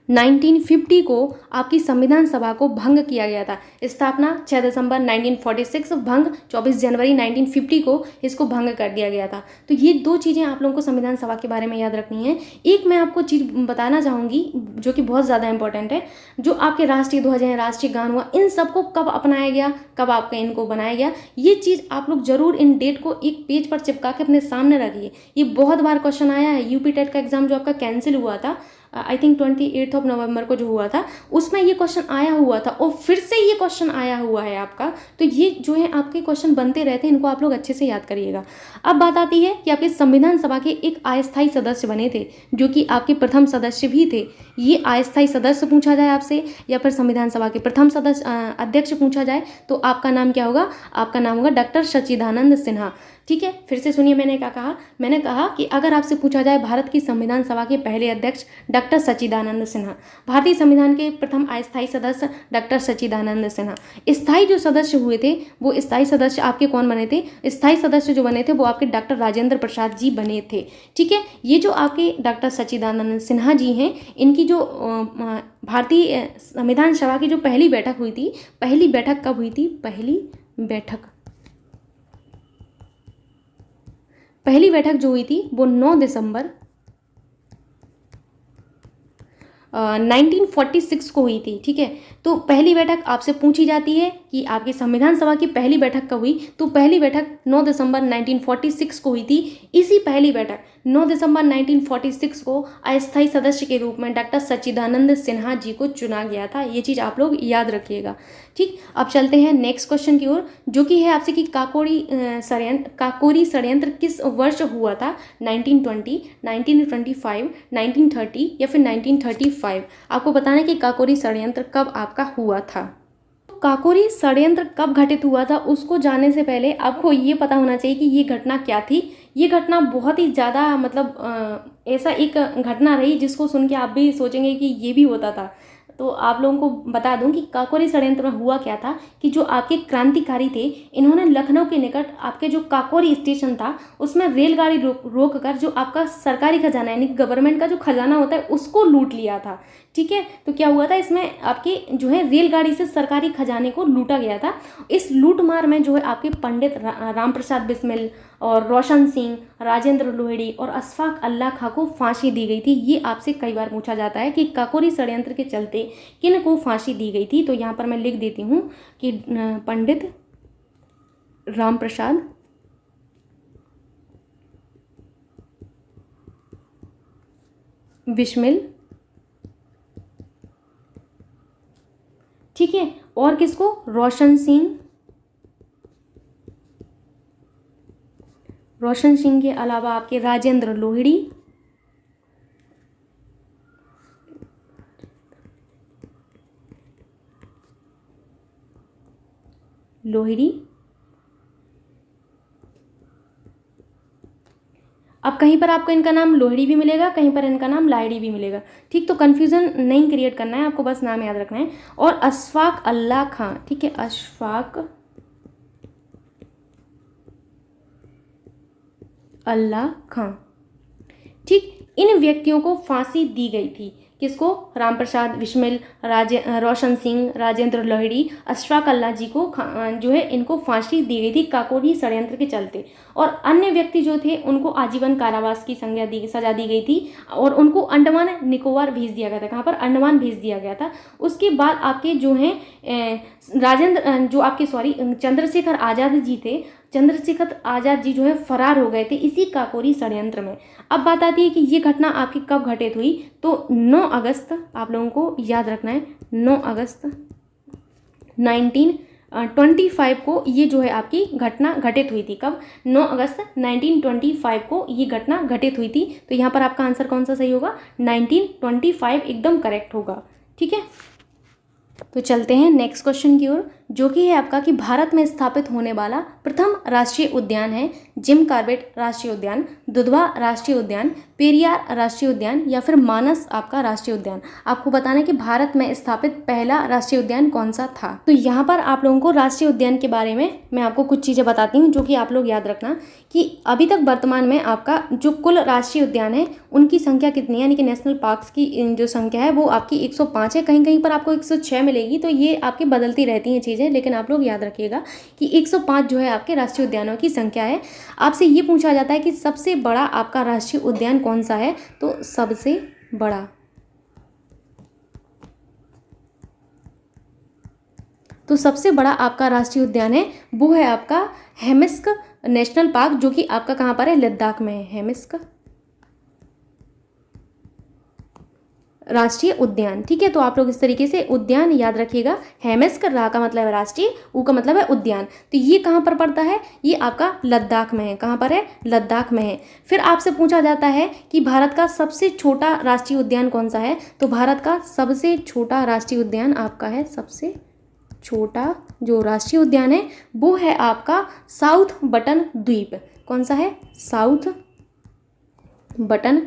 S1: 1950 को आपकी संविधान सभा को भंग किया गया था। स्थापना 6 दिसंबर 1946, भंग 24 जनवरी 1950 को इसको भंग कर दिया गया था। तो ये दो चीज़ें आप लोगों को संविधान सभा के बारे में याद रखनी है। एक मैं आपको चीज़ बताना चाहूँगी जो कि बहुत ज़्यादा इंपॉर्टेंट है, जो आपके राष्ट्रीय ध्वज हैं, राष्ट्रीय गान हुआ, इन सबको कब अपनाया गया, कब आपका इनको बनाया गया, ये चीज़ आप लोग जरूर इन डेट को एक पेज पर चिपका के अपने सामने रखिए। ये बहुत बार क्वेश्चन आया है। यूपी टेट का एग्जाम जो आपका कैंसिल हुआ था आई थिंक 28 नवंबर को जो हुआ था, उसमें ये क्वेश्चन आया हुआ था और फिर से ये क्वेश्चन आया हुआ है आपका। तो ये जो है आपके क्वेश्चन बनते रहते हैं, इनको आप लोग अच्छे से याद करिएगा। अब बात आती है कि आपके संविधान सभा के एक अस्थायी सदस्य बने थे, जो कि आपके प्रथम सदस्य भी थे। ये अस्थायी सदस्य पूछा जाए आपसे या फिर संविधान सभा के प्रथम सदस्य अध्यक्ष पूछा जाए, तो आपका नाम क्या होगा? आपका नाम होगा डॉक्टर सच्चिदानंद सिन्हा। ठीक है, फिर से सुनिए, मैंने क्या कहा? मैंने कहा कि अगर आपसे पूछा जाए भारत की संविधान सभा के पहले अध्यक्ष डॉक्टर सच्चिदानंद सिन्हा, भारतीय संविधान के प्रथम अस्थायी सदस्य डॉक्टर सच्चिदानंद सिन्हा। स्थायी जो सदस्य हुए थे, वो स्थायी सदस्य आपके कौन बने थे? स्थायी सदस्य जो बने थे वो आपके डॉक्टर राजेंद्र प्रसाद जी बने थे। ठीक है, ये जो आपके डॉक्टर सच्चिदानंद सिन्हा जी हैं, इनकी जो भारतीय संविधान सभा की जो पहली बैठक हुई थी, पहली बैठक कब हुई थी? पहली बैठक जो हुई थी वो 9 दिसंबर 1946 को हुई थी। ठीक है, तो पहली बैठक आपसे पूछी जाती है कि आपकी संविधान सभा की पहली बैठक कब हुई, तो पहली बैठक 9 दिसंबर 1946 को हुई थी। इसी पहली बैठक 9 दिसंबर 1946 को अस्थायी सदस्य के रूप में डॉक्टर सच्चिदानंद सिन्हा जी को चुना गया था। ये चीज़ आप लोग याद रखिएगा। ठीक, अब चलते हैं नेक्स्ट क्वेश्चन की ओर, जो कि है आपसे कि काकोरी षड्यंत्र किस वर्ष हुआ था? 1920, 1925, 1930 या फिर 1935? आपको बताना है कि काकोरी षड्यंत्र कब आपका हुआ था। काकोरी षड्यंत्र कब घटित हुआ था, उसको जानने से पहले आपको ये पता होना चाहिए कि ये घटना क्या थी। ये घटना बहुत ही ज़्यादा मतलब ऐसा एक घटना रही जिसको सुन के आप भी सोचेंगे कि ये भी होता था। तो आप लोगों को बता दूं कि काकोरी षड्यंत्र में हुआ क्या था कि जो आपके क्रांतिकारी थे, इन्होंने लखनऊ के निकट आपके जो काकोरी स्टेशन था, उसमें रेलगाड़ी रोक कर जो आपका सरकारी खजाना यानी गवर्नमेंट का जो खजाना होता है उसको लूट लिया था। ठीक है, तो क्या हुआ था, इसमें आपकी जो है रेलगाड़ी से सरकारी खजाने को लूटा गया था। इस लूटमार में जो है आपके पंडित राम प्रसाद बिस्मिल और रोशन सिंह, राजेंद्र लोहड़ी और अशफाक अल्लाह खां को फांसी दी गई थी। ये आपसे कई बार पूछा जाता है कि काकोरी षड्यंत्र के चलते किन को फांसी दी गई थी। तो यहाँ पर मैं लिख देती हूँ कि पंडित राम प्रसाद बिस्मिल, ठीक है, और किसको? रोशन सिंह के अलावा आपके राजेंद्र लोहड़ी, अब कहीं पर आपको इनका नाम लोहड़ी भी मिलेगा, कहीं पर इनका नाम लाहिड़ी भी मिलेगा। ठीक, तो कन्फ्यूज़न नहीं क्रिएट करना है, आपको बस नाम याद रखना है। और अशफाक अल्लाह खां, ठीक है, अशफाक अल्लाह खां। ठीक, इन व्यक्तियों को फांसी दी गई थी। किसको? राम प्रसाद बिस्मिल, रोशन सिंह, राजेंद्र लोहड़ी, अशफाक अल्लाह जी को जो है इनको फांसी दी गई थी काकोरी षड्यंत्र के चलते। और अन्य व्यक्ति जो थे उनको आजीवन कारावास की सजा दी गई थी और उनको अंडमान निकोबार भेज दिया गया था। कहाँ पर? अंडमान भेज दिया गया था। उसके बाद आपके जो हैं चंद्रशेखर आज़ाद जी थे, चंद्रशेखर आज़ाद जी जो है फरार हो गए थे इसी काकोरी षड्यंत्र में। अब बात आती है कि ये घटना आपकी कब घटित हुई, तो 9 अगस्त आप लोगों को याद रखना है, 9 अगस्त 1925 को ये जो है आपकी घटना घटित हुई थी। कब? 9 अगस्त 1925 को ये घटना घटित हुई थी। तो यहाँ पर आपका आंसर कौन सा सही होगा? 1925 एकदम करेक्ट होगा। ठीक है, तो चलते हैं नेक्स्ट क्वेश्चन की ओर, जो कि है आपका कि भारत में स्थापित होने वाला प्रथम राष्ट्रीय उद्यान है जिम कॉर्बेट राष्ट्रीय उद्यान, दुधवा राष्ट्रीय उद्यान, पेरियार राष्ट्रीय उद्यान या फिर मानस आपका राष्ट्रीय उद्यान। आपको बताना है कि भारत में स्थापित पहला राष्ट्रीय उद्यान कौन सा था। तो यहाँ पर आप लोगों को राष्ट्रीय उद्यान के बारे में मैं आपको कुछ चीज़ें बताती हूँ जो कि आप लोग याद रखना कि अभी तक वर्तमान में आपका जो कुल राष्ट्रीय उद्यान है उनकी संख्या कितनी है, यानी कि नेशनल पार्क्स की जो संख्या है वो आपकी 105 है। कहीं कहीं पर आपको 106 मिलेगी, तो ये आपकी बदलती रहती हैं चीज़ें, लेकिन आप लोग याद रखिएगा कि 105 जो है आपके राष्ट्रीय उद्यानों की संख्या है। आपसे ये पूछा जाता है कि सबसे बड़ा आपका राष्ट्रीय उद्यान कौन सा है, तो सबसे बड़ा आपका राष्ट्रीय उद्यान है वो है आपका हेमिस्क नेशनल पार्क, जो कि आपका कहाँ पर है? लद्दाख में है हेमिस्क राष्ट्रीय उद्यान। ठीक है, तो आप लोग इस तरीके से उद्यान याद रखिएगा। हेमस का रा का मतलब है राष्ट्रीय, ऊ का मतलब है उद्यान। तो ये कहाँ पर पड़ता है? ये आपका लद्दाख में है। कहाँ पर है? लद्दाख में है। फिर आपसे पूछा जाता है कि भारत का सबसे छोटा राष्ट्रीय उद्यान कौन सा है? तो भारत का सबसे छोटा राष्ट्रीय उद्यान आपका है, सबसे छोटा जो राष्ट्रीय उद्यान है वो है आपका साउथ बटन द्वीप। कौन सा है? साउथ बटन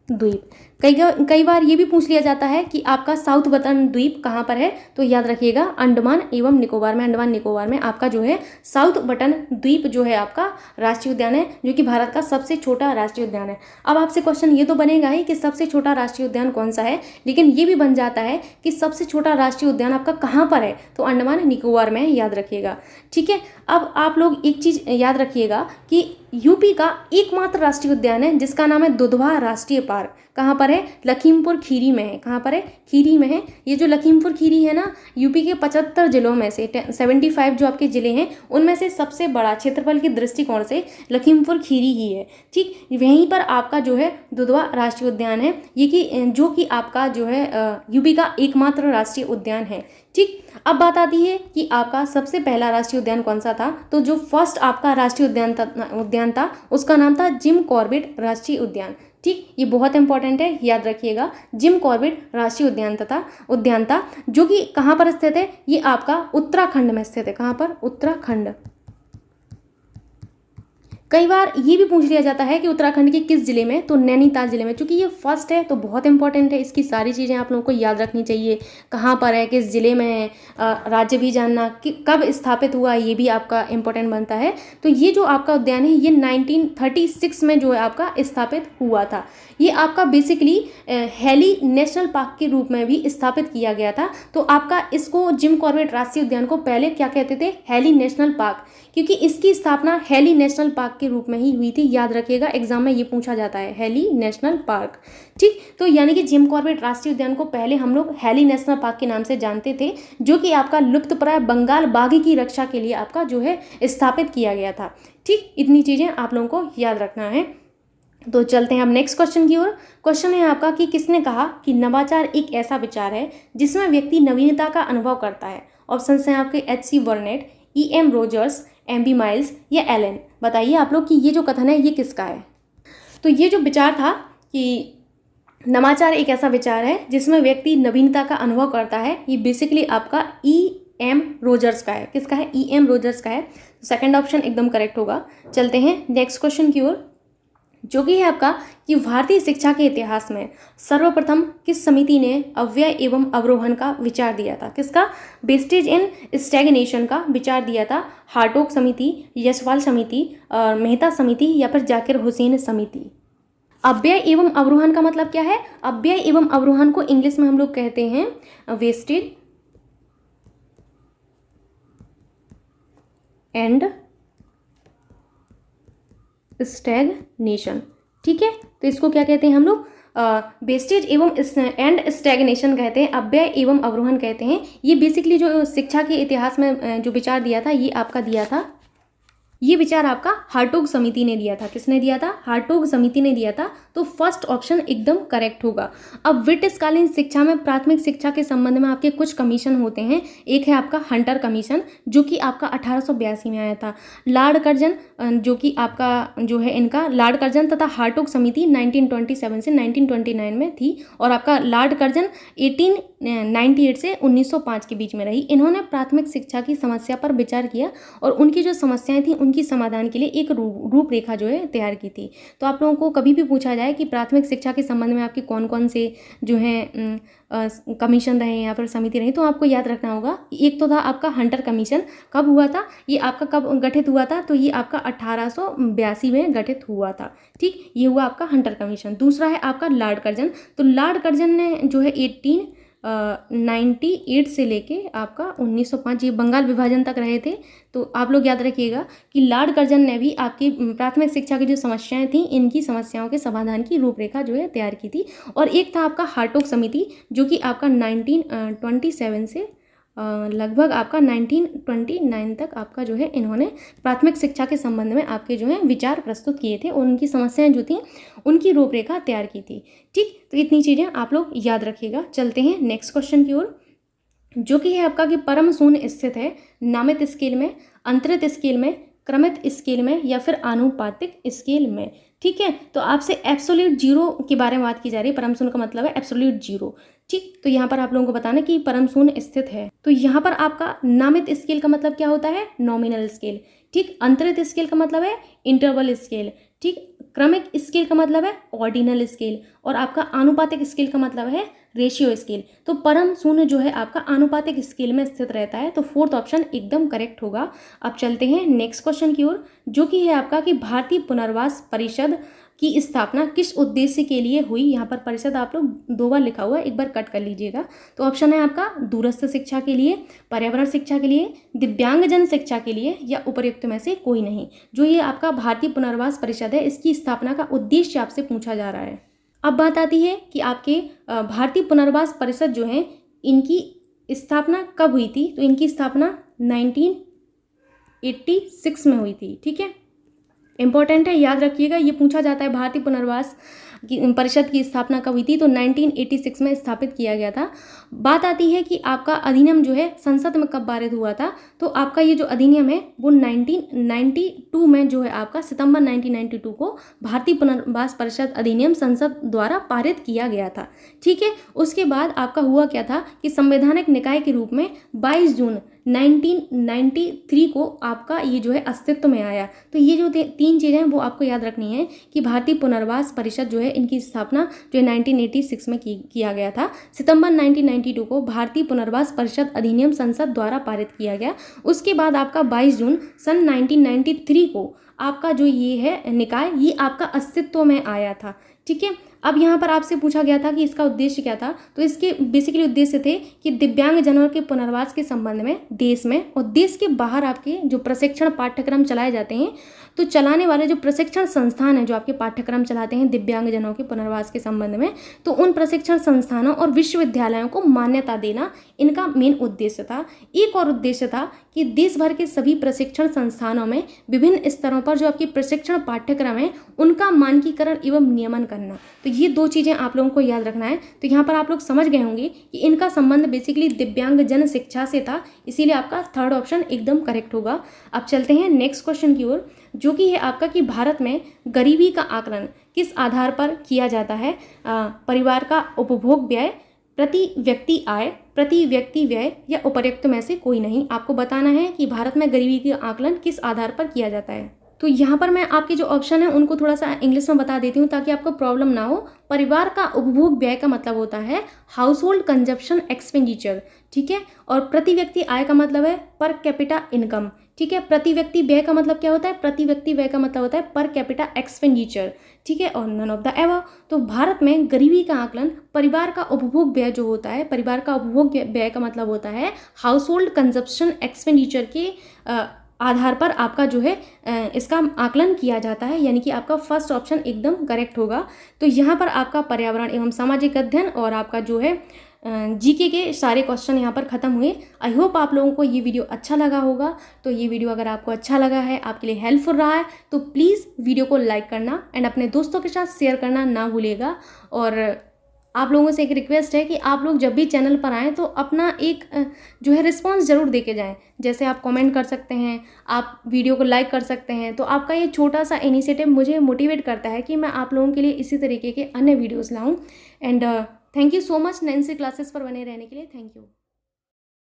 S1: द्वीप। कई बार ये भी पूछ लिया जाता है कि आपका साउथ बटन द्वीप कहाँ पर है? तो याद रखिएगा अंडमान एवं निकोबार में। अंडमान निकोबार में आपका जो है साउथ बटन द्वीप जो है आपका राष्ट्रीय उद्यान है, जो कि भारत का सबसे छोटा राष्ट्रीय उद्यान है। अब आपसे क्वेश्चन ये तो बनेगा ही कि सबसे छोटा राष्ट्रीय उद्यान कौन सा है, लेकिन ये भी बन जाता है कि सबसे छोटा राष्ट्रीय उद्यान आपका कहाँ पर है? तो अंडमान निकोबार में, याद रखिएगा। ठीक है, अब आप लोग एक चीज़ याद रखिएगा कि यूपी का एकमात्र राष्ट्रीय उद्यान है जिसका नाम है दुधवा राष्ट्रीय पार्क। कहाँ पर है? लखीमपुर खीरी में है। कहाँ पर है? खीरी में है। ये जो लखीमपुर खीरी है ना, यूपी के 75 जिलों में से 75 जो आपके ज़िले हैं उनमें से सबसे बड़ा क्षेत्रफल के दृष्टिकोण से लखीमपुर खीरी ही है। ठीक, वहीं पर आपका जो है दुधवा राष्ट्रीय उद्यान है, ये कि जो कि आपका जो है यूपी का एकमात्र राष्ट्रीय उद्यान है। ठीक, अब बात आती है कि आपका सबसे पहला राष्ट्रीय उद्यान कौन सा था? तो जो फर्स्ट आपका राष्ट्रीय उद्यान था उसका नाम था जिम कॉर्बेट राष्ट्रीय उद्यान। ठीक, ये बहुत इंपॉर्टेंट है, याद रखिएगा। जिम कॉर्बेट राष्ट्रीय उद्यान था जो कि कहाँ पर स्थित है? ये आपका उत्तराखंड में स्थित है। कहाँ पर? उत्तराखंड। कई बार ये भी पूछ लिया जाता है कि उत्तराखंड के किस जिले में? तो नैनीताल जिले में। चूंकि ये फर्स्ट है तो बहुत इंपॉर्टेंट है, इसकी सारी चीज़ें आप लोगों को याद रखनी चाहिए। कहाँ पर है, किस जिले में है, राज्य भी जानना, कि कब स्थापित हुआ, ये भी आपका इंपॉर्टेंट बनता है। तो ये जो आपका उद्यान है ये 1936 में जो है आपका स्थापित हुआ था। ये आपका बेसिकली हेली नेशनल पार्क के रूप में भी स्थापित किया गया था। तो आपका इसको जिम कॉर्बेट राष्ट्रीय उद्यान को पहले क्या कहते थे? हेली नेशनल पार्क, क्योंकि इसकी स्थापना हेली नेशनल पार्क के रूप में ही हुई थी। याद रखिएगा, एग्जाम में ये पूछा जाता है, हेली नेशनल पार्क। ठीक, तो यानी कि जिम कॉर्बेट राष्ट्रीय उद्यान को पहले हम लोग हेली नेशनल पार्क के नाम से जानते थे, जो कि आपका लुप्तप्राय बंगाल बाघ की रक्षा के लिए आपका जो है स्थापित किया गया था। ठीक, इतनी चीज़ें आप लोगों को याद रखना है। तो चलते हैं अब नेक्स्ट क्वेश्चन की ओर। क्वेश्चन है आपका कि किसने कहा कि नवाचार एक ऐसा विचार है जिसमें व्यक्ति नवीनता का अनुभव करता है? ऑप्शन हैं आपके एच.सी. वर्नेट, E.M. Rogers, M.B. माइल्स या एलन। बताइए आप लोग कि ये जो कथन है ये किसका है? तो ये जो विचार था कि नवाचार एक ऐसा विचार है जिसमें व्यक्ति नवीनता का अनुभव करता है, ये बेसिकली आपका E.M. रोजर्स का है। किसका है? E.M. रोजर्स का है। सेकंड ऑप्शन एकदम करेक्ट होगा। चलते हैं नेक्स्ट क्वेश्चन की ओर, जो कि है आपका कि भारतीय शिक्षा के इतिहास में सर्वप्रथम किस समिति ने अव्यय एवं अवरोहन का विचार दिया था? किसका? वेस्टेज इन स्टैग्नेशन का विचार दिया था। हार्टोग समिति, यशवाल समिति, मेहता समिति या फिर जाकिर हुसैन समिति। अव्यय एवं अवरोहन का मतलब क्या है? अव्यय एवं अवरोहन को इंग्लिश में हम लोग कहते हैं वेस्टेज एंड स्टैग्नेशन। ठीक है, तो इसको क्या कहते हैं हम लोग? वेस्टेज एवं एंड स्टैग्नेशन कहते हैं, अव्यय एवं अवरोहन कहते हैं। ये बेसिकली जो शिक्षा के इतिहास में जो विचार दिया था ये आपका दिया था, ये विचार आपका हार्टोग समिति ने दिया था। किसने दिया था? हार्टोग समिति ने दिया था। तो फर्स्ट ऑप्शन एकदम करेक्ट होगा। अब ब्रिटिशकालीन शिक्षा में प्राथमिक शिक्षा के संबंध में आपके कुछ कमीशन होते हैं। एक है आपका हंटर कमीशन जो कि आपका 1882 में आया था। लॉर्ड कर्जन जो कि आपका जो है इनका लॉर्ड कर्जन तथा हार्टोग समिति 1927 से 1929 में थी, और आपका लॉर्ड कर्जन 1898 से 1905 के बीच में रही। इन्होंने प्राथमिक शिक्षा की समस्या पर विचार किया और उनकी जो समस्याएं थी उनकी समाधान के लिए एक रूपरेखा जो है तैयार की थी। तो आप लोगों को कभी भी पूछा जाए कि प्राथमिक शिक्षा के संबंध में आपके कौन कौन से जो है कमीशन रहे या फिर समिति रही, तो आपको याद रखना होगा। एक तो था आपका हंटर कमीशन, कब हुआ था ये आपका, कब गठित हुआ था? तो ये आपका 1882 में गठित हुआ था। ठीक, ये हुआ आपका हंटर कमीशन। दूसरा है आपका लॉर्ड कर्जन। तो लॉर्ड कर्जन ने जो है 1898 से लेके आपका 1905 ये बंगाल विभाजन तक रहे थे। तो आप लोग याद रखिएगा कि लॉर्ड कर्जन ने भी आपकी प्राथमिक शिक्षा की जो समस्याएं थी इनकी समस्याओं के समाधान की रूपरेखा जो है तैयार की थी। और एक था आपका हार्टोग समिति जो कि आपका 1927 से लगभग आपका 1929 तक आपका जो है इन्होंने प्राथमिक शिक्षा के संबंध में आपके जो है विचार प्रस्तुत किए थे और उनकी समस्याएं जो थी उनकी रूपरेखा तैयार की थी। ठीक, तो इतनी चीज़ें आप लोग याद रखिएगा। चलते हैं नेक्स्ट क्वेश्चन की ओर, जो कि है आपका कि परम शून्य स्थित है नामित स्केल में, अंतरित स्केल में, क्रमित स्केल में या फिर आनुपातिक स्केल में। ठीक है, तो आपसे एब्सोल्यूट जीरो के बारे में बात की जा रही है। परम शून्य का मतलब है एब्सोल्यूट जीरो। ठीक, तो यहाँ पर आप लोगों को बताना कि परम शून्य स्थित है। तो यहाँ पर आपका नामित स्केल का मतलब क्या होता है? Nominal scale. ठीक, अंतरित स्केल का मतलब है इंटरवल स्केल। ठीक, क्रमिक स्केल का मतलब है ऑर्डिनल स्केल और आपका आनुपातिक स्केल का मतलब है रेशियो स्केल। तो परम शून्य जो है आपका आनुपातिक स्केल में स्थित रहता है। तो फोर्थ ऑप्शन एकदम करेक्ट होगा। अब चलते हैं नेक्स्ट क्वेश्चन की ओर, जो कि है आपका कि भारतीय पुनर्वास परिषद की स्थापना किस उद्देश्य के लिए हुई। यहाँ पर परिषद आप लोग 2 बार लिखा हुआ है, एक बार कट कर लीजिएगा। तो ऑप्शन है आपका दूरस्थ शिक्षा के लिए, पर्यावरण शिक्षा के लिए, दिव्यांगजन शिक्षा के लिए या उपर्युक्त में से कोई नहीं। जो ये आपका भारतीय पुनर्वास परिषद है, इसकी स्थापना का उद्देश्य आपसे पूछा जा रहा है। अब बात आती है कि आपके भारतीय पुनर्वास परिषद जो है इनकी स्थापना कब हुई थी। तो इनकी स्थापना 1986 में हुई थी। ठीक है, इंपॉर्टेंट है, याद रखिएगा। ये पूछा जाता है भारतीय पुनर्वास की परिषद की स्थापना कब हुई थी। तो 1986 में स्थापित किया गया था। बात आती है कि आपका अधिनियम जो है संसद में कब पारित हुआ था। तो आपका ये जो अधिनियम है वो 1992 में जो है आपका सितंबर 1992 को भारतीय पुनर्वास परिषद अधिनियम संसद द्वारा पारित किया गया था। ठीक है, उसके बाद आपका हुआ क्या था कि संवैधानिक निकाय के रूप में 22 जून 1993 को आपका ये जो है अस्तित्व में आया। तो ये जो 3 चीज़ें हैं वो आपको याद रखनी है कि भारतीय पुनर्वास परिषद जो है इनकी स्थापना जो है 1986 में किया गया था। सितंबर 1992 को भारतीय पुनर्वास परिषद अधिनियम संसद द्वारा पारित किया गया। उसके बाद आपका 22 जून सन 1993 को आपका जो ये है निकाय ये आपका अस्तित्व में आया था। ठीक है, अब यहाँ पर आपसे पूछा गया था कि इसका उद्देश्य क्या था। तो इसके बेसिकली उद्देश्य थे कि दिव्यांगजनों के पुनर्वास के संबंध में देश में और देश के बाहर आपके जो प्रशिक्षण पाठ्यक्रम चलाए जाते हैं, तो चलाने वाले जो प्रशिक्षण संस्थान हैं जो आपके पाठ्यक्रम चलाते हैं दिव्यांगजनों के पुनर्वास के संबंध में, तो उन प्रशिक्षण संस्थानों और विश्वविद्यालयों को मान्यता देना इनका मेन उद्देश्य था। एक और उद्देश्य था कि देश भर के सभी प्रशिक्षण संस्थानों में विभिन्न स्तरों पर जो आपके प्रशिक्षण पाठ्यक्रम है उनका मानकीकरण एवं नियमन करना। तो ये 2 चीज़ें आप लोगों को याद रखना है। तो यहाँ पर आप लोग समझ गए होंगे कि इनका संबंध बेसिकली दिव्यांगजन शिक्षा से था, इसीलिए आपका थर्ड ऑप्शन एकदम करेक्ट होगा। अब चलते हैं नेक्स्ट क्वेश्चन की ओर, जो कि है आपका कि भारत में गरीबी का आकलन किस आधार पर किया जाता है। परिवार का उपभोग व्यय, प्रति व्यक्ति आय, प्रति व्यक्ति व्यय या उपर्युक्त में से कोई नहीं। आपको बताना है कि भारत में गरीबी का आकलन किस आधार पर किया जाता है। तो यहाँ पर मैं आपके जो ऑप्शन है उनको थोड़ा सा इंग्लिश में बता देती हूँ ताकि आपको प्रॉब्लम ना हो। परिवार का उपभोग व्यय का मतलब होता है हाउस होल्ड कंजप्शन एक्सपेंडिचर। ठीक है, और प्रति व्यक्ति आय का मतलब है पर कैपिटा इनकम। ठीक है, प्रति व्यक्ति व्यय का मतलब क्या होता है? प्रति व्यक्ति व्यय का मतलब होता है पर कैपिटा एक्सपेंडिचर। ठीक है, और नन ऑफ द एबव। तो भारत में गरीबी का आकलन परिवार का उपभोग व्यय जो होता है, परिवार का उपभोग व्यय का मतलब होता है हाउस होल्ड कंजप्शन एक्सपेंडिचर के आधार पर आपका जो है इसका आकलन किया जाता है, यानी कि आपका फर्स्ट ऑप्शन एकदम करेक्ट होगा। तो यहाँ पर आपका पर्यावरण एवं सामाजिक अध्ययन और आपका जो है जीके के सारे क्वेश्चन यहाँ पर खत्म हुए। आई होप आप लोगों को ये वीडियो अच्छा लगा होगा। तो ये वीडियो अगर आपको अच्छा लगा है, आपके लिए हेल्पफुल रहा है, तो प्लीज़ वीडियो को लाइक करना एंड अपने दोस्तों के साथ शेयर करना ना भूलिएगा। और आप लोगों से एक रिक्वेस्ट है कि आप लोग जब भी चैनल पर आएँ तो अपना एक जो है रिस्पांस ज़रूर दे के जाएँ। जैसे आप कमेंट कर सकते हैं, आप वीडियो को लाइक कर सकते हैं। तो आपका ये छोटा सा इनिशिएटिव मुझे मोटिवेट करता है कि मैं आप लोगों के लिए इसी तरीके के अन्य वीडियोज़ लाऊँ। And thank you so much Nancy classes पर बने रहने के लिए। Thank you.